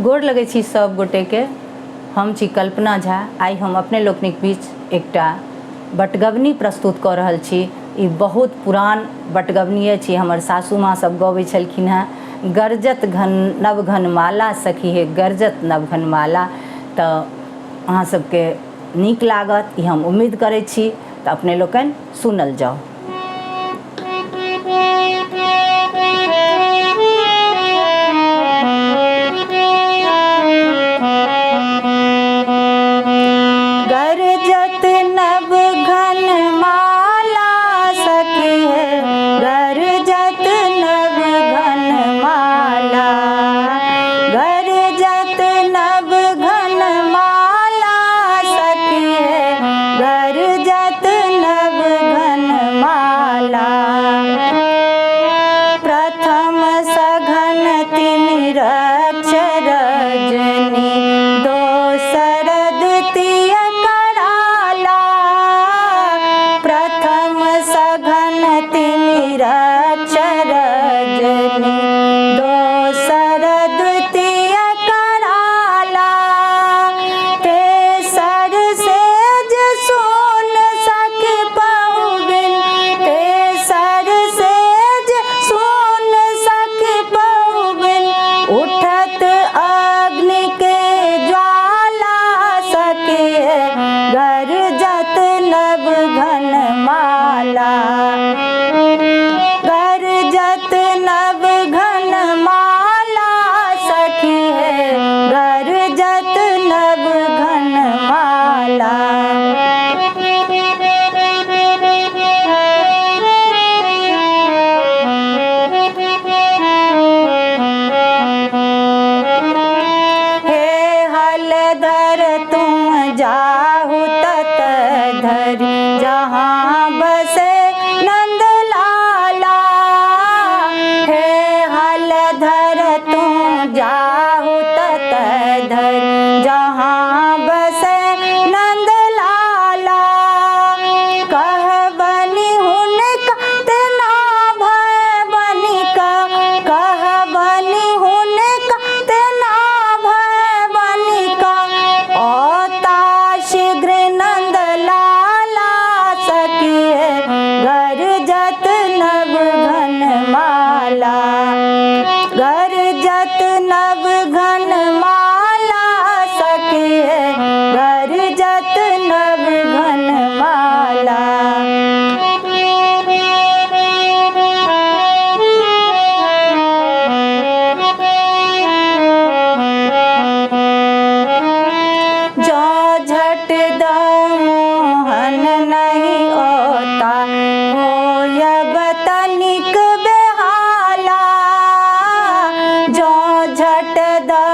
गोर लगै छी सब गोटे के। हम छी कल्पना झा। आई हम अपने लोकनिक बीच एकटा बटगबनी प्रस्तुत कऽ रहल छी। ई बहुत पुरान बटगबनी अछि। हमर सासू माँ सब गबै छलखिन हेँ। गरजत घन नव घन माला सखी हे गरजत नव घन माला। तऽ अहाँ सबके नीक लागत ई हम उम्मीद करै छी। तऽ अपने लोकनि सुनल जाओ। गरजत नव घन माला सखी है गरजत नव घन माला। गरजत नव घन माला सखी है गरजत नव घन माला। प्रथम सघन तिमिर अक्षर रजनी दोसर द्वितीय कराला। प्रथम सघन तिमिर अक्षर रजनी दोसर द्वितीय कराला। तेसर सेज सुन सखी पहुबिन तेसर सेज सुन सखी पहुबिन उठत अग्नि के ज्वाला सखी गरजत नव घन माला। गरजत नव घन माला सखी है गरजत नव घन माला। हे हलधर तुम जाहु तत धरि जहाँ बसे नंद लाला। हे हलधर तुम जाहु तत धरि जहाँ बसे नंद लाला। कहबनि हुनका तेना भय बनिका कहबनि हुनका तेना भय बनिका। औता शीघ्र नंद लाला सखी गरजत नव घन माला। गरजत नव घन माला सखी गरजत नव घन माला। जो झट दो मोहन नहीं होता होयब तनिक बेहाला। जो झट दो